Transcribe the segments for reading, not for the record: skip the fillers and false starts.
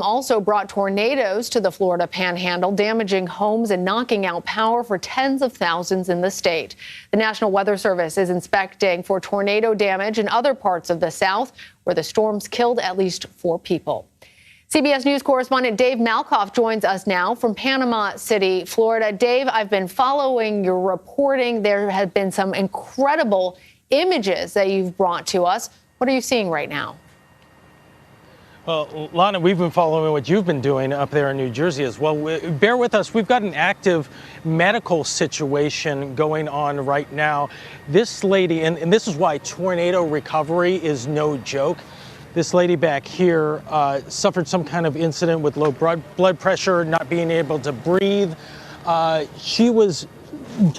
also brought tornadoes to the Florida Panhandle, damaging homes and knocking out power for tens of thousands in the state. The National Weather Service is inspecting for tornado damage in other parts of the South, where the storms killed at least 4 people. CBS News correspondent Dave Malkoff joins us now from Panama City, Florida. Dave, I've been following your reporting. There have been some incredible images that you've brought to us. What are you seeing right now? Well, Lana, we've been following what you've been doing up there in New Jersey as well. Bear with us. We've got an active medical situation going on right now. This lady, and this is why tornado recovery is no joke. This lady back here suffered some kind of incident with low blood pressure, not being able to breathe. She was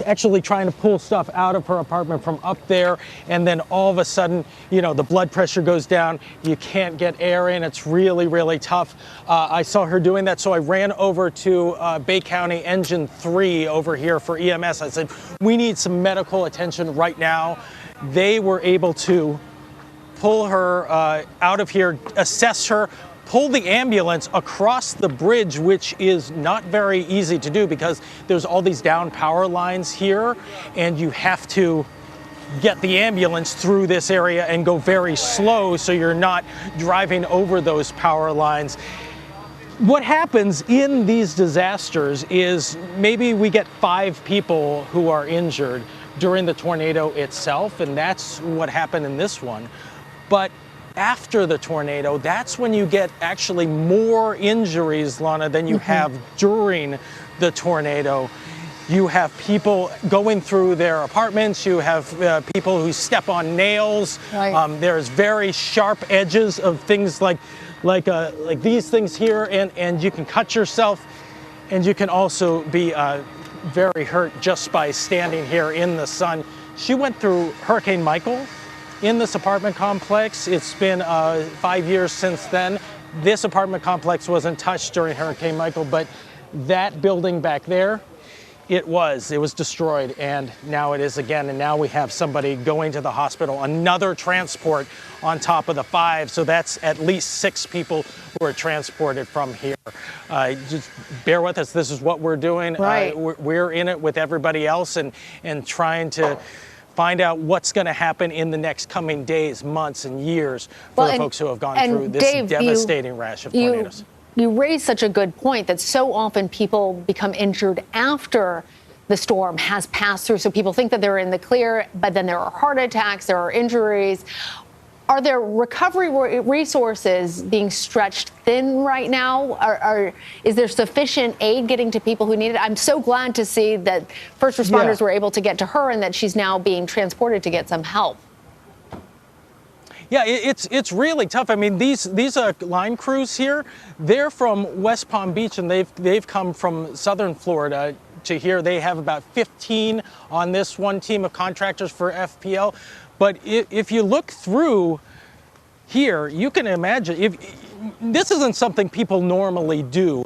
actually trying to pull stuff out of her apartment from up there, and then all of a sudden, you know, the blood pressure goes down. You can't get air in. It's really, really tough. I saw her doing that, so I ran over to Bay County Engine 3 over here for EMS. I said, we need some medical attention right now. They were able to pull her out of here, assess her, pull the ambulance across the bridge, which is not very easy to do because there's all these down power lines here, and you have to get the ambulance through this area and go very slow so you're not driving over those power lines. What happens in these disasters is maybe we get 5 people who are injured during the tornado itself, and that's what happened in this one. But after the tornado, that's when you get actually more injuries, Lana, than you have during the tornado. You have people going through their apartments. You have people who step on nails. Right. There's very sharp edges of things like these things here, and you can cut yourself, and you can also be very hurt just by standing here in the sun. She went through Hurricane Michael in this apartment complex. It's been 5 years since then. This apartment complex wasn't touched during Hurricane Michael, but that building back there, it was destroyed, and now it is again. And now we have somebody going to the hospital, another transport on top of the 5. So that's at least 6 people who are transported from here. Just bear with us. This is what we're doing. Right. We're in it with everybody else and trying to find out what's going to happen in the next coming days, months, and years for the folks who have gone through this devastating rash of tornadoes. You raise such a good point that so often people become injured after the storm has passed through. So people think that they're in the clear, but then there are heart attacks, there are injuries. Are there recovery resources being stretched thin right now? Is there sufficient aid getting to people who need it? I'm so glad to see that first responders were able to get to her and that she's now being transported to get some help. Yeah, it's really tough. I mean, these line crews here, they're from West Palm Beach, and they've come from southern Florida to here. They have about 15 on this one team of contractors for FPL. But if you look through here, you can imagine, if this isn't something people normally do,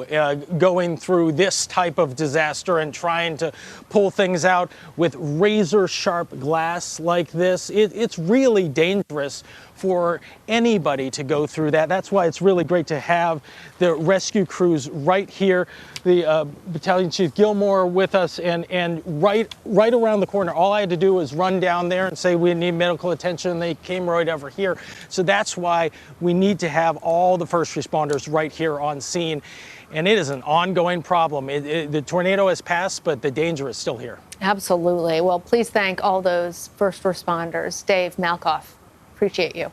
going through this type of disaster and trying to pull things out with razor sharp glass like this. It's really dangerous for anybody to go through that. That's why it's really great to have the rescue crews right here, the Battalion Chief Gilmore with us, and right around the corner. All I had to do was run down there and say we need medical attention, and they came right over here. So that's why we need to have all the first responders right here on scene. And it is an ongoing problem. The tornado has passed, but the danger is still here. Absolutely. Well, please thank all those first responders. Dave Malkoff, appreciate you.